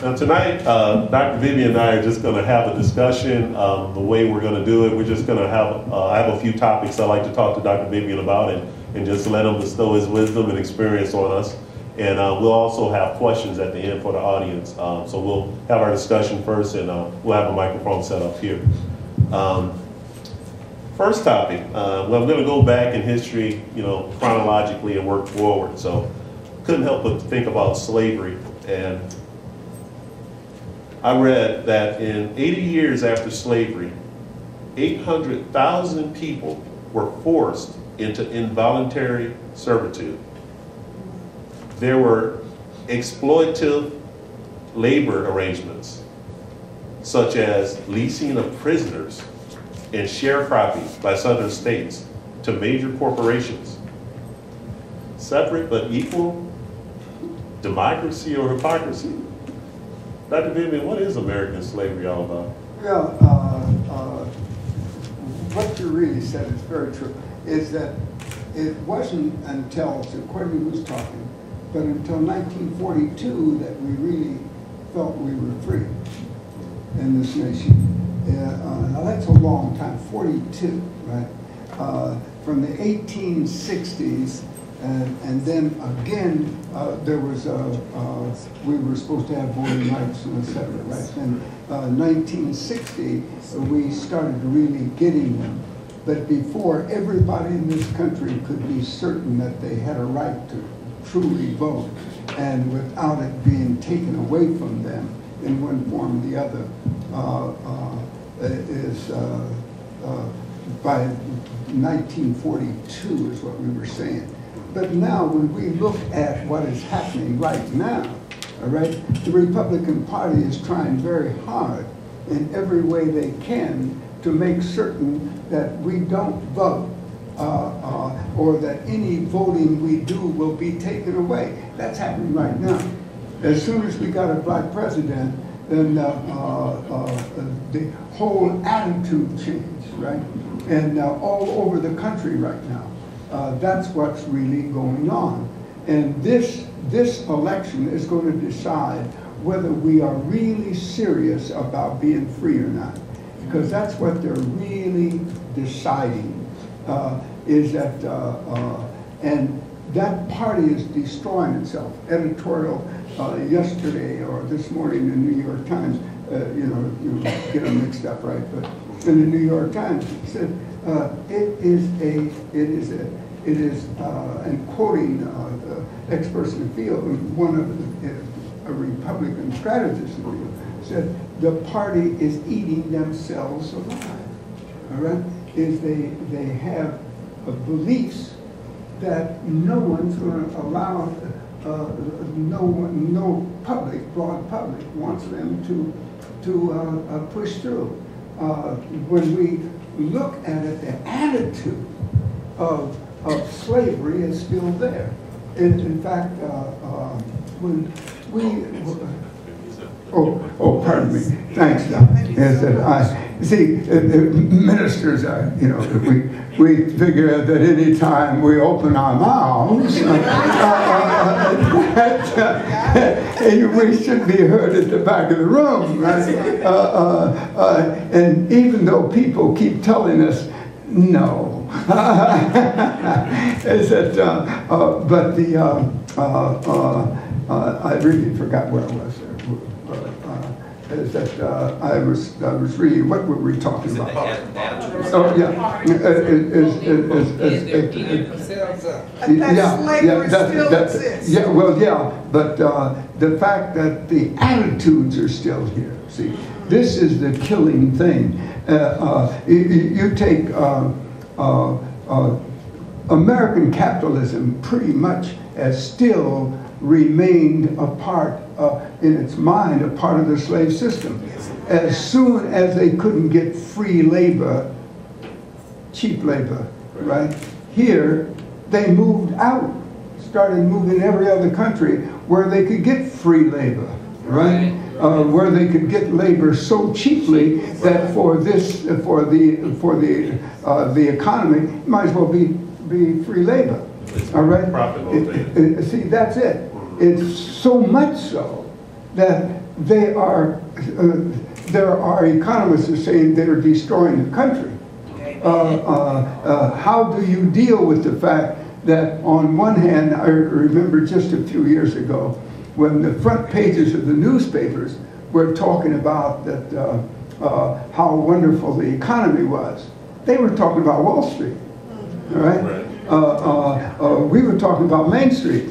Now tonight, Dr. Vivian and I are just going to have a discussion. The way we're going to do it, we're just going to have, I have a few topics I'd like to talk to Dr. Vivian about and just let him bestow his wisdom and experience on us. And we'll also have questions at the end for the audience. So we'll have our discussion first, and we'll have a microphone set up here. First topic, well, I'm going to go back in history, chronologically and work forward. So couldn't help but think about slavery. And I read that in 80 years after slavery, 800,000 people were forced into involuntary servitude. There were exploitative labor arrangements, such as leasing of prisoners and sharecropping by southern states to major corporations. Separate but equal, democracy or hypocrisy? Dr. Vivian, what is American slavery all about? Well, what you really said is very true, is that it wasn't until, according to who's talking, but until 1942 that we really felt we were free in this nation. Now that's a long time, 42, right? From the 1860s, and then again, there was we were supposed to have voting rights and et cetera, right? And 1960, we started really getting them. But before, everybody in this country could be certain that they had a right to truly vote, and without it being taken away from them in one form or the other, by 1942 is what we were saying. But now, when we look at what is happening right now, all right, the Republican Party is trying very hard in every way they can to make certain that we don't vote or that any voting we do will be taken away. That's happening right now. As soon as we got a black president, then the whole attitude changed, right? And all over the country right now. That's what's really going on. And this election is going to decide whether we are really serious about being free or not. Because that's what they're really deciding, is that, and that party is destroying itself. Editorial yesterday or this morning in the New York Times, you get them mixed up, right? But in the New York Times, it said, and quoting experts in the field, one of a Republican strategist in the field, said the party is eating themselves alive. All right, is they have beliefs that no one's going to allow, no public, broad public wants them to push through. When we look at it, the attitude of slavery is still there. In fact, when we pardon me. Thanks, Doc. Is that I see ministers are, we figure that any time we open our mouths, we should be heard at the back of the room, right? And even though people keep telling us no, is that? But I really forgot where I was there. Is that I was really, what were we talking about? Oh yeah, yeah, well yeah, but the fact that the attitudes are still here. See, this is the killing thing. You take American capitalism pretty much has still remained a part in its mind, a part of the slave system. As soon as they couldn't get free labor, cheap labor, right? Here, they moved out, started moving every other country where they could get free labor, right? Where they could get labor so cheaply that for the economy, it might as well be free labor. All right. See, that's it. It's so much so that they are, there are economists who are saying they're destroying the country. How do you deal with the fact that on one hand, I remember just a few years ago, when the front pages of the newspapers were talking about that, how wonderful the economy was. They were talking about Wall Street, all right? We were talking about Main Street.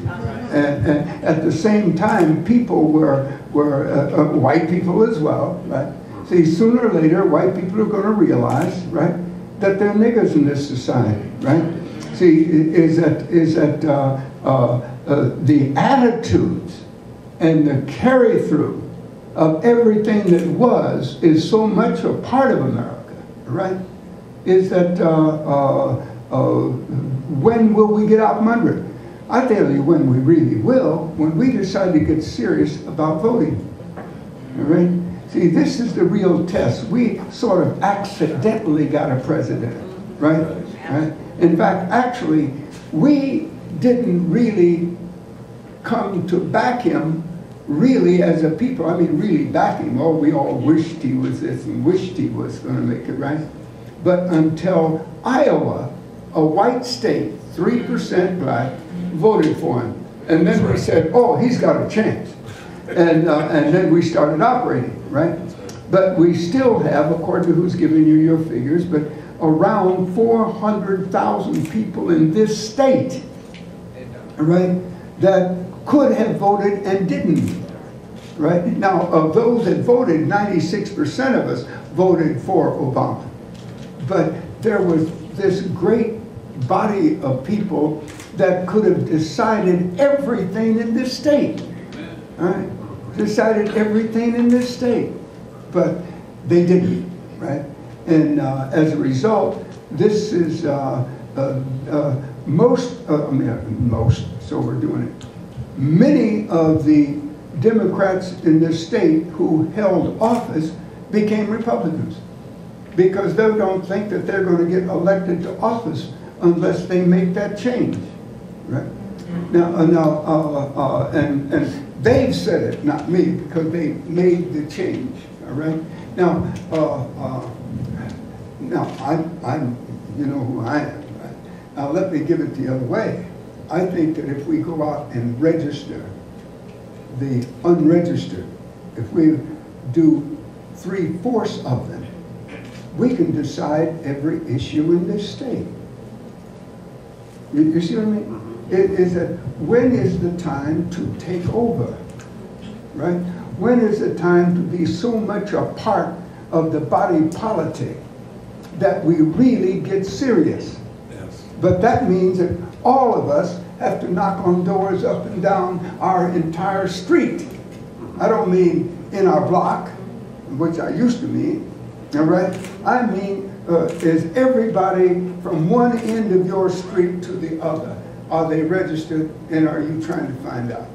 And at the same time, people were white people as well, right? See, sooner or later, white people are going to realize, right, that they're niggers in this society, right? See, is that the attitudes and the carry-through of everything that was is so much a part of America, right? Is that when will we get out from under it? I tell you when we really will, when we decide to get serious about voting, all right? See, this is the real test. We sort of accidentally got a president, right? Right? In fact, actually, we didn't really come to back him really as a people. I mean, really back him. Oh, we all wished he was this and wished he was going to make it, right? But until Iowa, a white state, 3% black, voted for him. And then we said, oh, he's got a chance. And then we started operating, right? But we still have, according to who's giving you your figures, but around 400,000 people in this state, right, that could have voted and didn't, right? Now, of those that voted, 96% of us voted for Obama. But there was this great body of people that could have decided everything in this state, right? Decided everything in this state, but they didn't, right? And as a result, this is most, so we're doing it. Many of the Democrats in this state who held office became Republicans because they don't think that they're going to get elected to office unless they make that change, right? And they've said it, not me, because they made the change, all right? Now, I'm you know who I am, right? Now let me give it the other way. I think that if we go out and register the unregistered, if we do 3/4 of them, we can decide every issue in this state. You see what I mean? It is that when is the time to take over, right? When is the time to be so much a part of the body politic that we really get serious? Yes. But that means that all of us have to knock on doors up and down our entire street. I don't mean in our block, which I used to mean, all right? I mean, is everybody from one end of your street to the other? Are they registered, and are you trying to find out?